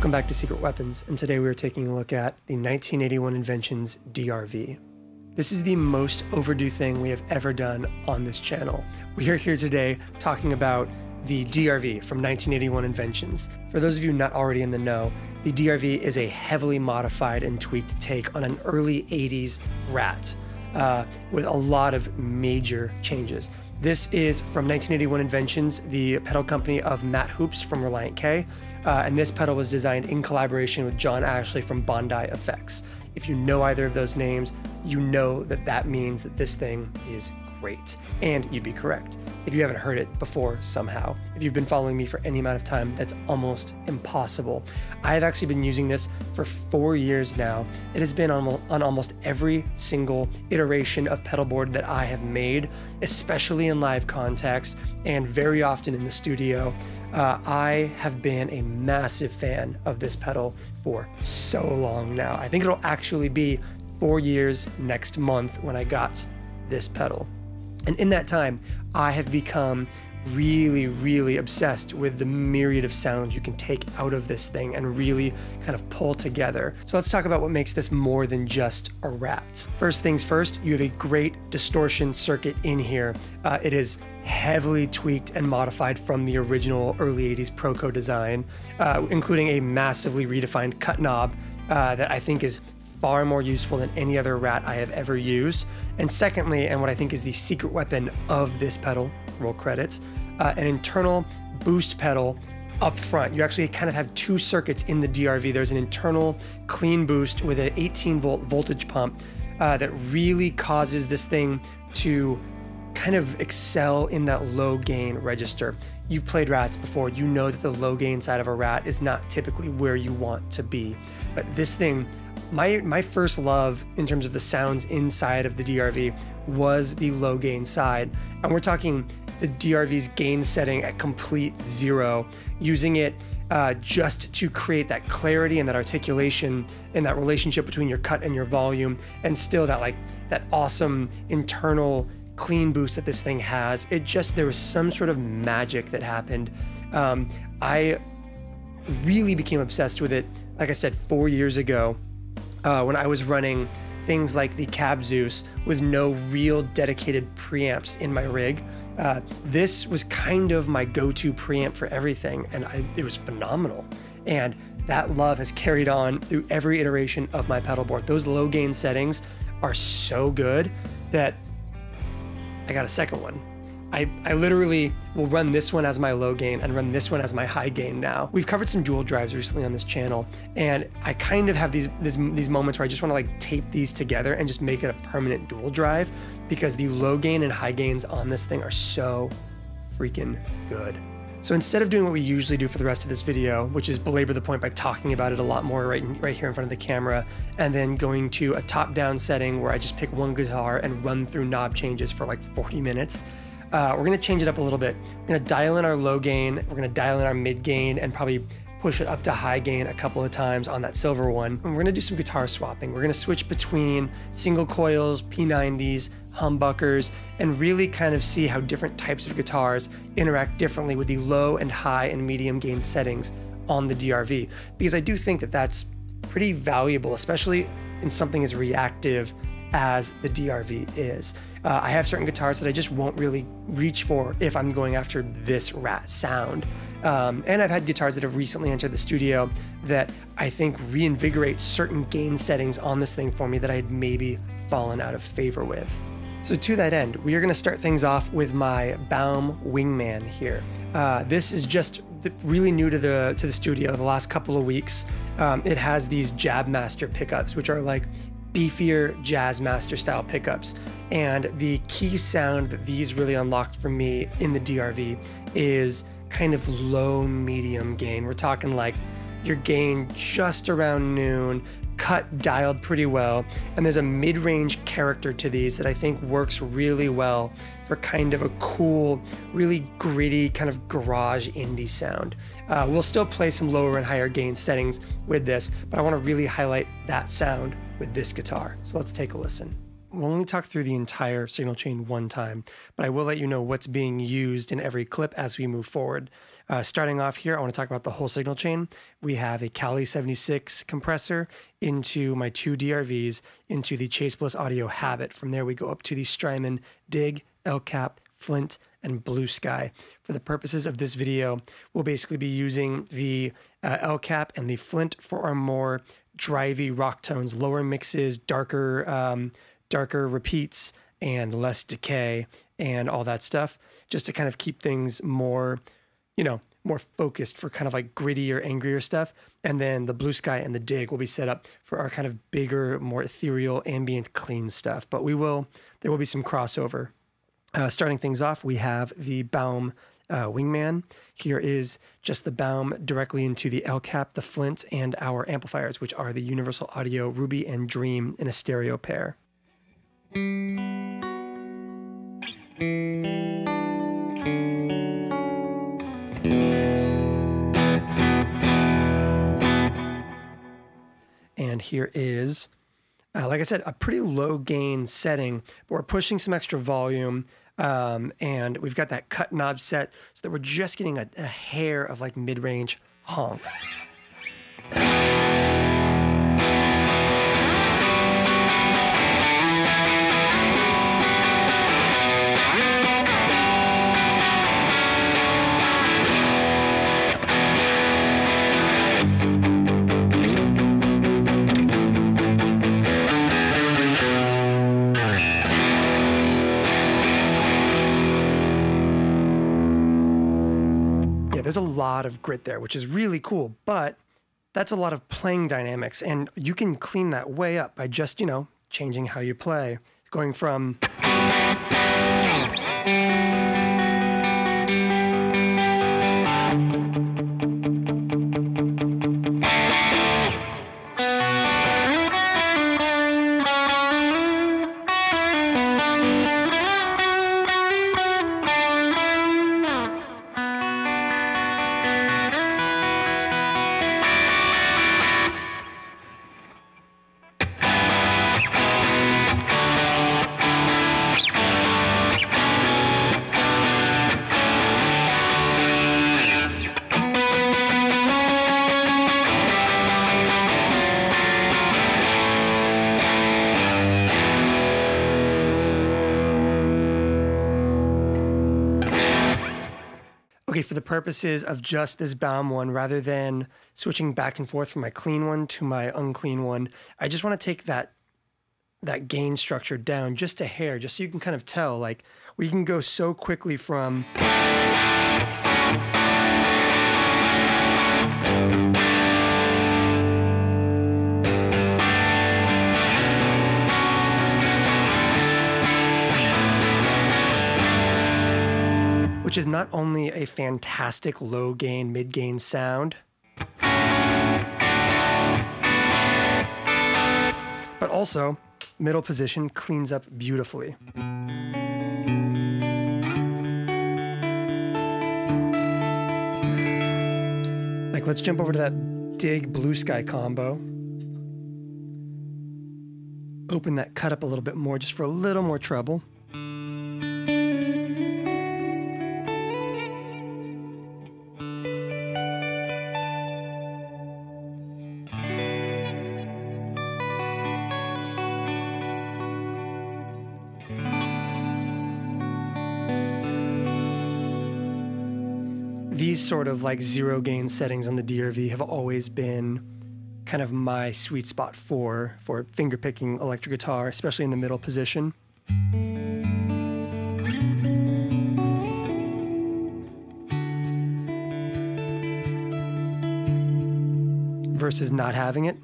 Welcome back to Secret Weapons, and today we are taking a look at the 1981 Inventions DRV. This is the most overdue thing we have ever done on this channel. We are here today talking about the DRV from 1981 Inventions. For those of you not already in the know, the DRV is a heavily modified and tweaked take on an early 80s Rat with a lot of major changes. This is from 1981 Inventions, the pedal company of Matt Hoopes from Relient K, and this pedal was designed in collaboration with John Ashley from Bondi Effects. If you know either of those names, you know that that means that this thing is great, and you'd be correct if you haven't heard it before somehow. If you've been following me for any amount of time, that's almost impossible. I have actually been using this for 4 years now. It has been on almost every single iteration of pedal board that I have made, especially in live context and very often in the studio. I have been a massive fan of this pedal for so long now. I think it'll actually be 4 years next month when I got this pedal. And in that time, I have become really obsessed with the myriad of sounds you can take out of this thing and really kind of pull together. So let's talk about what makes this more than just a Rat. First things first, you have a great distortion circuit in here. It is heavily tweaked and modified from the original early 80s Proco design, including a massively redefined cut knob that I think is far more useful than any other Rat I have ever used. And secondly, and what I think is the secret weapon of this pedal, roll credits, an internal boost pedal up front. You actually kind of have two circuits in the DRV. There's an internal clean boost with an 18-volt voltage pump that really causes this thing to kind of excel in that low gain register. You've played Rats before, you know that the low gain side of a Rat is not typically where you want to be. But this thing, my first love in terms of the sounds inside of the DRV was the low gain side. And we're talking the DRV's gain setting at complete 0, using it just to create that clarity and that articulation and that relationship between your cut and your volume, and still that awesome internal clean boost that this thing has. There was some sort of magic that happened. I really became obsessed with it, like I said, 4 years ago, when I was running things like the Cab Zeus with no real dedicated preamps in my rig. This was kind of my go-to preamp for everything, and it was phenomenal. And that love has carried on through every iteration of my pedal board. Those low gain settings are so good that I got a second one. I literally will run this one as my low gain and run this one as my high gain now. We've covered some dual drives recently on this channel, and I kind of have these moments where I just want to tape these together and just make it a permanent dual drive, because the low gain and high gains on this thing are so freaking good. So instead of doing what we usually do for the rest of this video, which is belabor the point by talking about it a lot more right here in front of the camera, and then going to a top-down setting where I just pick one guitar and run through knob changes for like 40 minutes, we're gonna change it up a little bit. We're gonna dial in our low gain, we're gonna dial in our mid gain, and probably push it up to high gain a couple of times on that silver one. And we're gonna do some guitar swapping. We're gonna switch between single coils, P90s, humbuckers, and really kind of see how different types of guitars interact differently with the low and high and medium gain settings on the DRV. Because I do think that that's pretty valuable, especially in something as reactive as the DRV is. I have certain guitars that I just won't really reach for if I'm going after this Rat sound. And I've had guitars that have recently entered the studio that I think reinvigorate certain gain settings on this thing for me that I had maybe fallen out of favor with. So to that end, we are going to start things off with my Baum Wingman here. This is just really new to the studio the last couple of weeks. It has these Jabmaster pickups, which are like beefier Jazzmaster style pickups. And the key sound that these really unlocked for me in the DRV is kind of low medium gain. We're talking like your gain just around noon, cut dialed pretty well, and there's a mid-range character to these that I think works really well for kind of a cool, really gritty kind of garage indie sound. We'll still play some lower and higher gain settings with this, but I want to really highlight that sound with this guitar. So let's take a listen. we'll only talk through the entire signal chain one time, but I will let you know what's being used in every clip as we move forward. Starting off here, I want to talk about the whole signal chain. We have a Kali 76 compressor into my 2 DRVs into the Chase Bliss Audio Habit. From there, we go up to the Strymon Dig, LCAP, Flint, and Blue Sky. For the purposes of this video, we'll basically be using the LCAP and the Flint for our more drivey rock tones, lower mixes, darker repeats, and less decay and all that stuff, just to kind of keep things more, more focused for kind of like grittier, angrier stuff. And then the Blue Sky and the Dig will be set up for our kind of bigger, more ethereal, ambient, clean stuff. But there will be some crossover. Starting things off, we have the Baum Wingman. Here is just the Baum directly into the LCAP, the Flint, and our amplifiers, which are the Universal Audio Ruby and Dream in a stereo pair. And here is, like I said, a pretty low gain setting, but we're pushing some extra volume. And we've got that cut knob set so that we're just getting a hair of like mid-range honk. There's a lot of grit there, which is really cool, but that's a lot of playing dynamics, and you can clean that way up by just, changing how you play, going from okay, for the purposes of just this Baum one, rather than switching back and forth from my clean one to my unclean one, I just want to take that gain structure down just a hair, just so you can kind of tell, like, we can go so quickly from which is not only a fantastic low gain, mid gain sound, but also middle position cleans up beautifully. Like, let's jump over to that Dig Blue Sky combo. Open that cut up a little bit more just for a little more treble. These sort of like zero gain settings on the DRV have always been kind of my sweet spot for fingerpicking electric guitar, especially in the middle position. Versus not having it.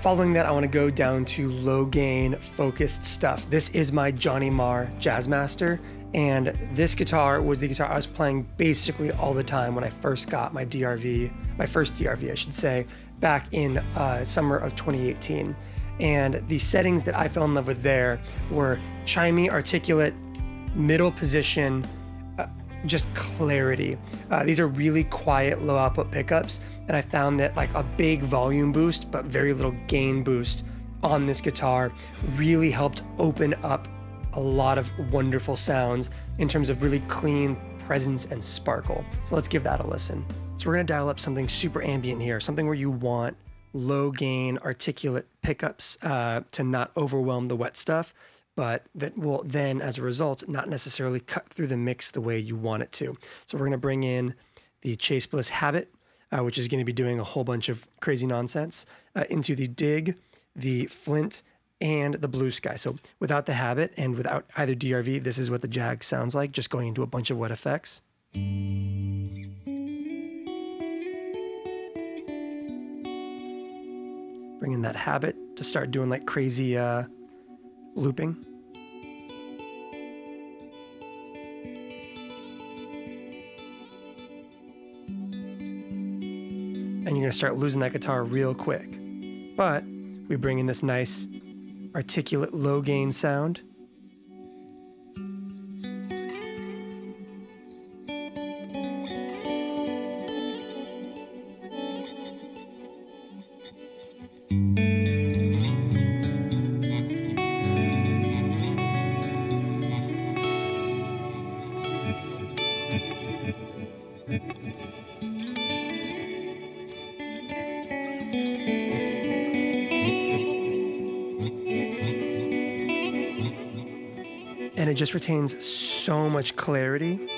Following that, I want to go down to low gain focused stuff. This is my Johnny Marr Jazzmaster, And this guitar was the guitar I was playing basically all the time when I first got my DRV, my first DRV, I should say, back in summer of 2018. And the settings that I fell in love with there were chimey, articulate, middle position, just clarity. These are really quiet, low output pickups, and I found that like a big volume boost, but very little gain boost on this guitar really helped open up a lot of wonderful sounds in terms of really clean presence and sparkle. So let's give that a listen. So we're gonna dial up something super ambient here, something where you want low gain, articulate pickups to not overwhelm the wet stuff, but that will then, as a result, not necessarily cut through the mix the way you want it to. So we're gonna bring in the Chase Bliss Habit, which is gonna be doing a whole bunch of crazy nonsense, into the Dig, the Flint, and the Blue Sky. So without the Habit and without either DRV, this is what the Jag sounds like, just going into a bunch of wet effects. Bring in that Habit to start doing like crazy looping. And you're gonna start losing that guitar real quick. But we bring in this nice articulate low gain sound. And it just retains so much clarity.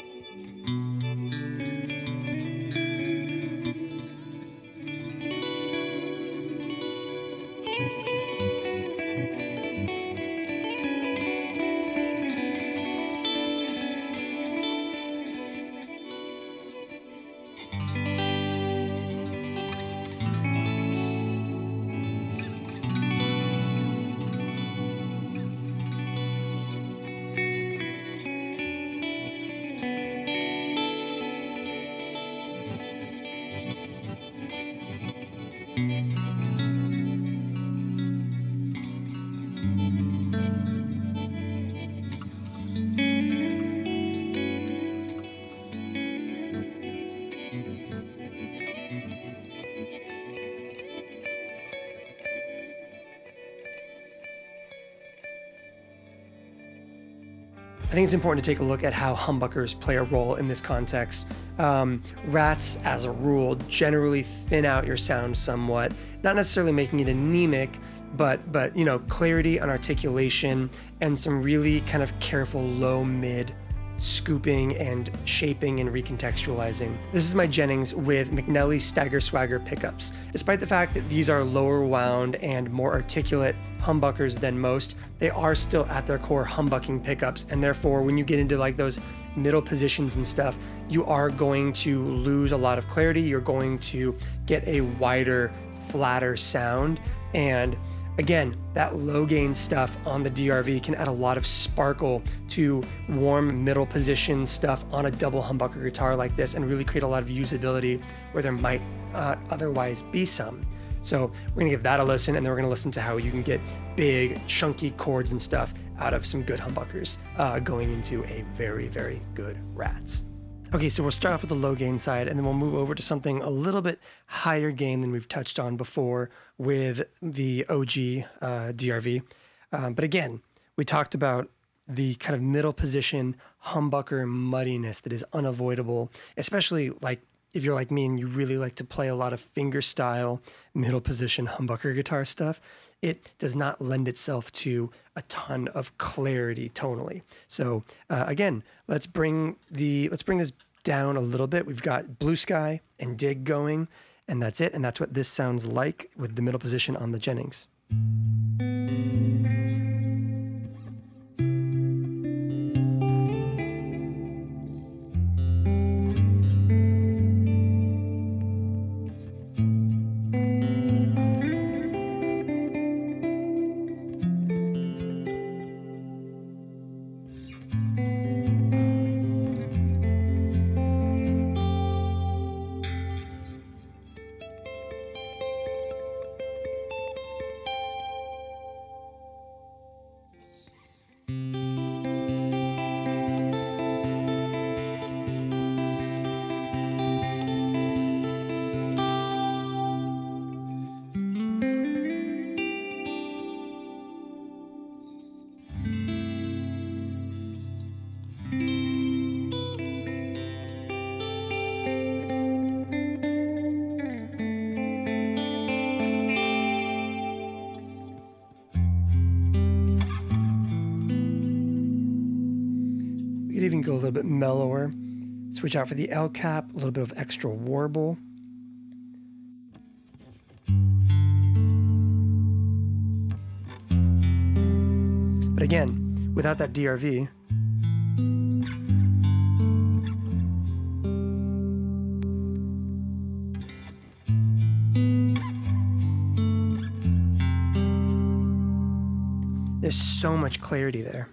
I think it's important to take a look at how humbuckers play a role in this context. Rats, as a rule, generally thin out your sound somewhat, not necessarily making it anemic, but you know, clarity and articulation and some really kind of careful low mid scooping and shaping and recontextualizing. This is my Jennings with McNelly Stagger Swagger pickups. Despite the fact that these are lower wound and more articulate humbuckers than most, they are still at their core humbucking pickups, and therefore when you get into like those middle positions and stuff, you are going to lose a lot of clarity. You're going to get a wider, flatter sound, and again, that low gain stuff on the DRV can add a lot of sparkle to warm middle position stuff on a double humbucker guitar like this and really create a lot of usability where there might otherwise be some. So we're gonna give that a listen, and then we're gonna listen to how you can get big, chunky chords and stuff out of some good humbuckers going into a very, very good Rats. Okay, so we'll start off with the low gain side, and then we'll move over to something a little bit higher gain than we've touched on before with the OG DRV. But again, we talked about the kind of middle position humbucker muddiness that is unavoidable, especially like if you're like me and you really like to play a lot of finger style middle position humbucker guitar stuff. It does not lend itself to a ton of clarity tonally. So again, let's bring this down a little bit. We've got Blue Sky and Dig going, and that's it. And that's what this sounds like with the middle position on the Jennings. We could even go a little bit mellower. Switch out for the L cap, a little bit of extra warble. But again, without that DRV, there's so much clarity there.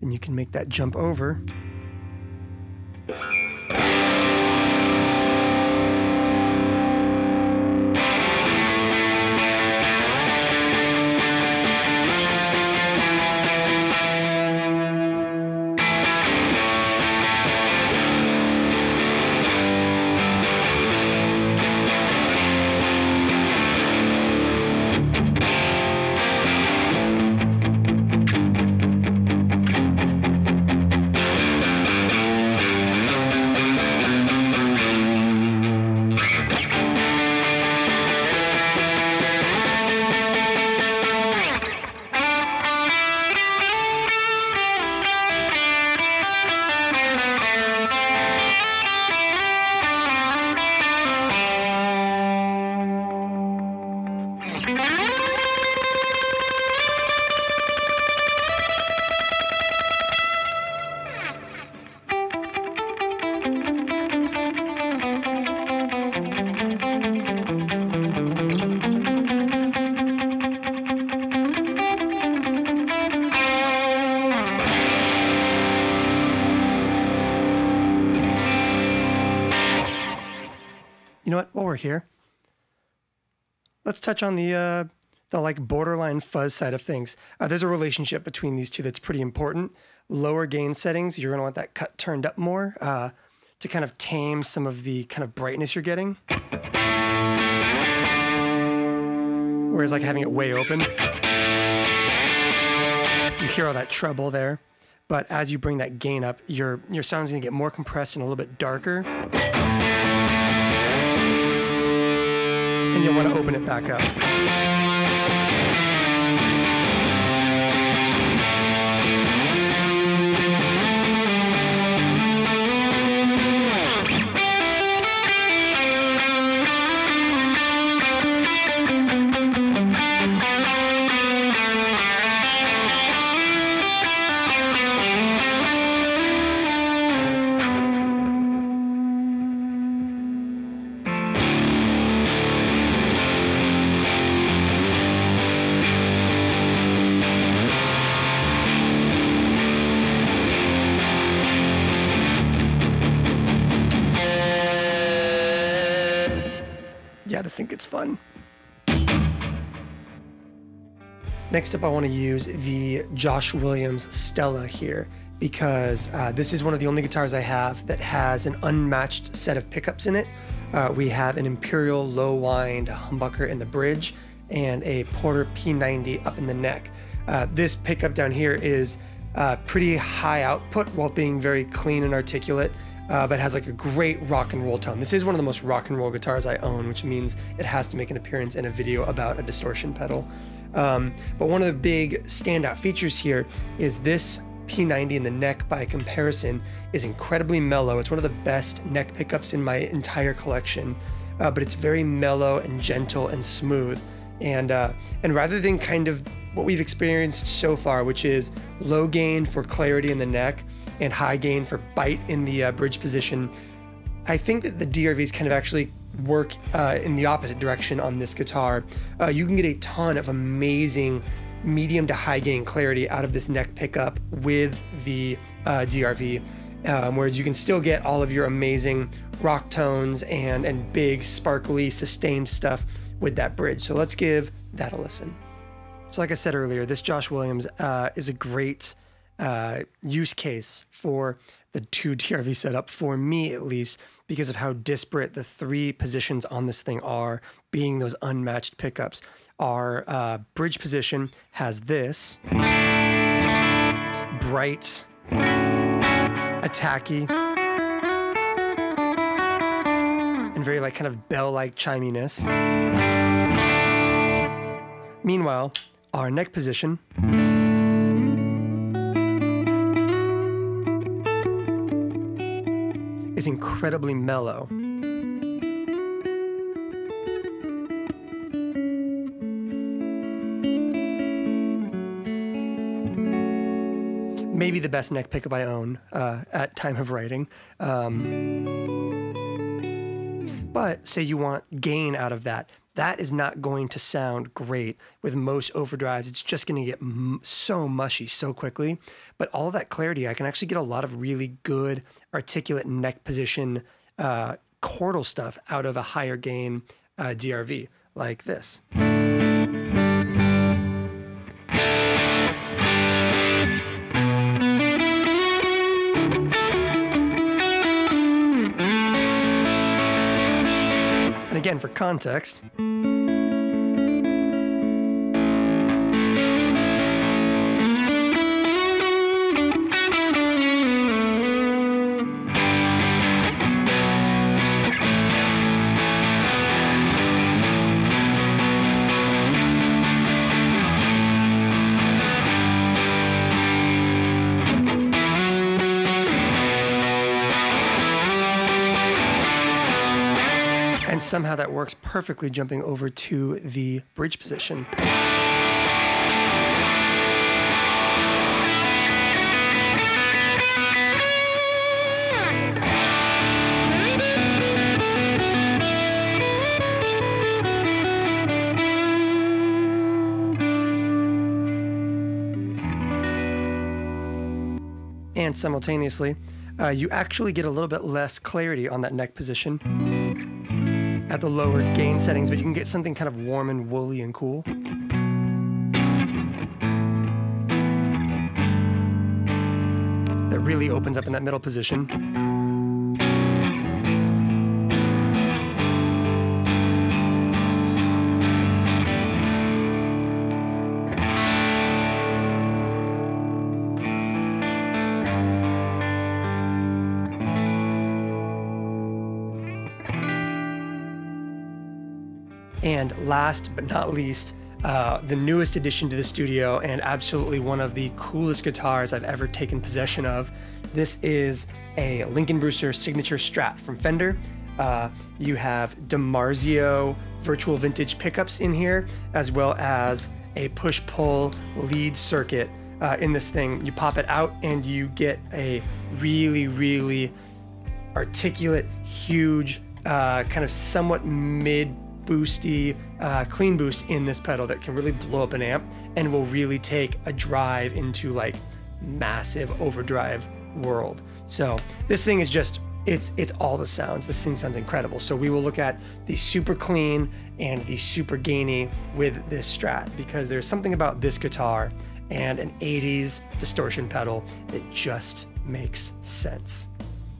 Then you can make that jump over. You know what? While we're here, let's touch on the like borderline fuzz side of things. There's a relationship between these two that's pretty important. Lower gain settings, you're going to want that cut turned up more to kind of tame some of the kind of brightness you're getting. Whereas like having it way open, you hear all that treble there. But as you bring that gain up, your sound's going to get more compressed and a little bit darker. And you'll want to open it back up. Yeah, this thing gets fun. Next up, I want to use the Josh Williams Stella here because this is one of the only guitars I have that has an unmatched set of pickups in it. We have an Imperial low wind humbucker in the bridge and a Porter P90 up in the neck. This pickup down here is pretty high output while being very clean and articulate. But has like a great rock and roll tone. This is one of the most rock and roll guitars I own, which means it has to make an appearance in a video about a distortion pedal. But one of the big standout features here is this P90 in the neck, by comparison, is incredibly mellow. It's one of the best neck pickups in my entire collection, but it's very mellow and gentle and smooth. And rather than kind of what we've experienced so far, which is low gain for clarity in the neck and high gain for bite in the bridge position, I think that the DRVs kind of actually work in the opposite direction on this guitar. You can get a ton of amazing medium to high gain clarity out of this neck pickup with the DRV, whereas you can still get all of your amazing rock tones and big, sparkly, sustained stuff with that bridge. So let's give that a listen. So like I said earlier, this Josh Williams is a great use case for the 2 DRV setup, for me at least, because of how disparate the 3 positions on this thing are, being those unmatched pickups. Our bridge position has this bright, attacky, very like kind of bell-like chiminess. Meanwhile, our neck position is incredibly mellow. Maybe the best neck pickup I own at time of writing. But say you want gain out of that. That is not going to sound great with most overdrives. It's just going to get so mushy so quickly. But all of that clarity, I can actually get a lot of really good articulate neck position chordal stuff out of a higher gain DRV like this. And again, for context, and somehow that works perfectly jumping over to the bridge position. And simultaneously, you actually get a little bit less clarity on that neck position at the lower gain settings, but you can get something kind of warm and woolly and cool. That really opens up in that middle position. And last but not least, the newest addition to the studio and absolutely one of the coolest guitars I've ever taken possession of. This is a Lincoln Brewster signature Strat from Fender. You have DiMarzio virtual vintage pickups in here, as well as a push-pull lead circuit in this thing. You pop it out and you get a really, really articulate, huge, kind of somewhat mid-boosty clean boost in this pedal that can really blow up an amp and will really take a drive into like massive overdrive world. So this thing is just, it's all the sounds. This thing sounds incredible. So we will look at the super clean and the super gainy with this Strat, because there's something about this guitar and an 80s distortion pedal that just makes sense.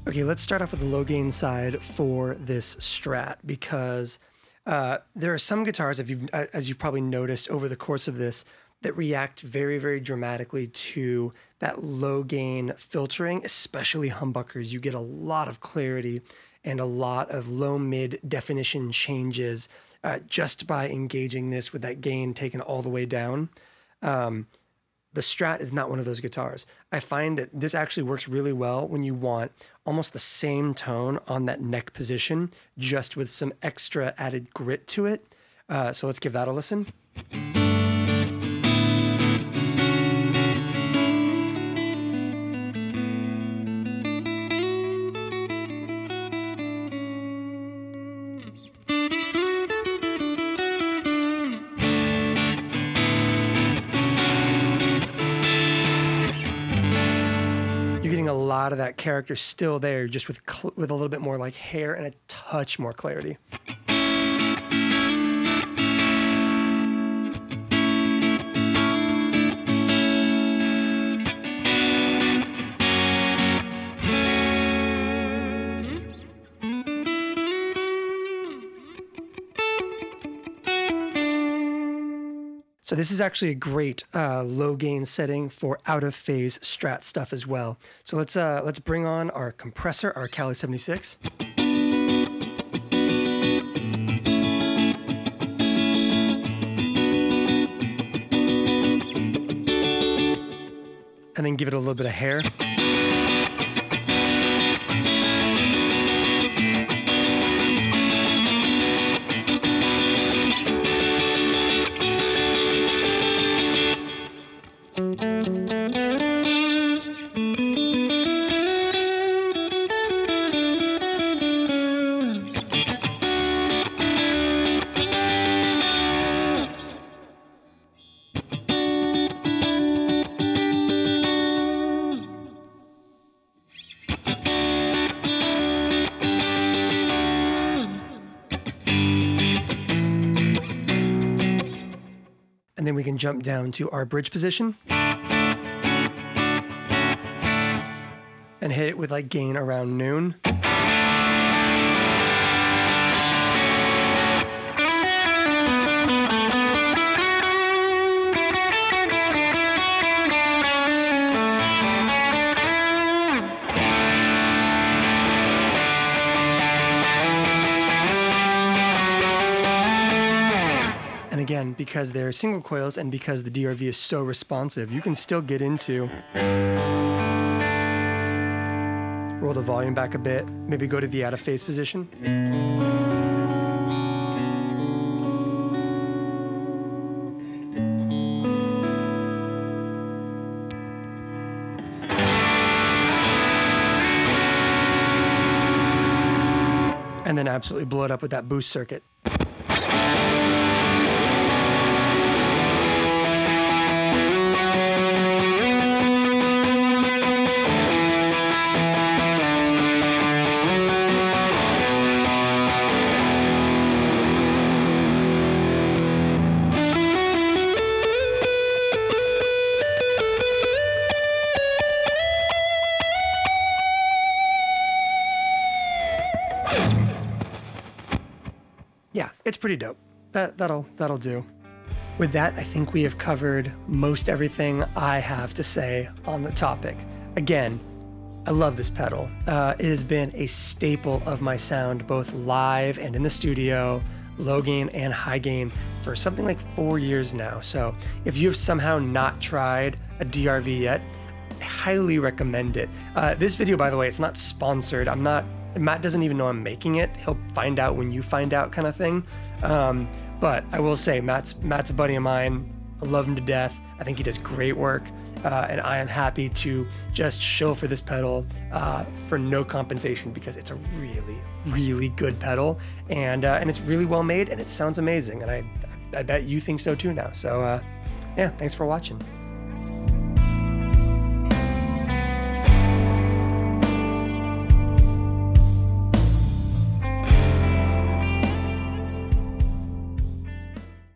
Okay, let's start off with the low gain side for this Strat, because there are some guitars, as you've probably noticed over the course of this, that react very, very dramatically to that low gain filtering, especially humbuckers. You get a lot of clarity and a lot of low mid definition changes just by engaging this with that gain taken all the way down. The Strat is not one of those guitars. I find that this actually works really well when you want almost the same tone on that neck position, just with some extra added grit to it. So let's give that a listen. You're getting a lot of that character still there, just with a little bit more like hair and a touch more clarity. So this is actually a great low gain setting for out of phase Strat stuff as well. So let's bring on our compressor, our Cali 76. and then give it a little bit of hair. And then we can jump down to our bridge position and hit it with like gain around noon. And again, because they're single coils and because the DRV is so responsive, you can still get into, roll the volume back a bit, maybe go to the out of phase position. And then absolutely blow it up with that boost circuit. Yeah, it's pretty dope. That'll do. With that, I think we have covered most everything I have to say on the topic. Again, I love this pedal. It has been a staple of my sound, both live and in the studio, low gain and high gain, for something like 4 years now. So if you have somehow not tried a DRV yet, I highly recommend it. This video, by the way, it's not sponsored. Matt doesn't even know I'm making it. He'll find out when you find out, kind of thing. But I will say, Matt's a buddy of mine. I love him to death. I think he does great work. And I am happy to just show for this pedal for no compensation, because it's a really, really good pedal, and it's really well made, and it sounds amazing. And I bet you think so too now. So yeah, thanks for watching.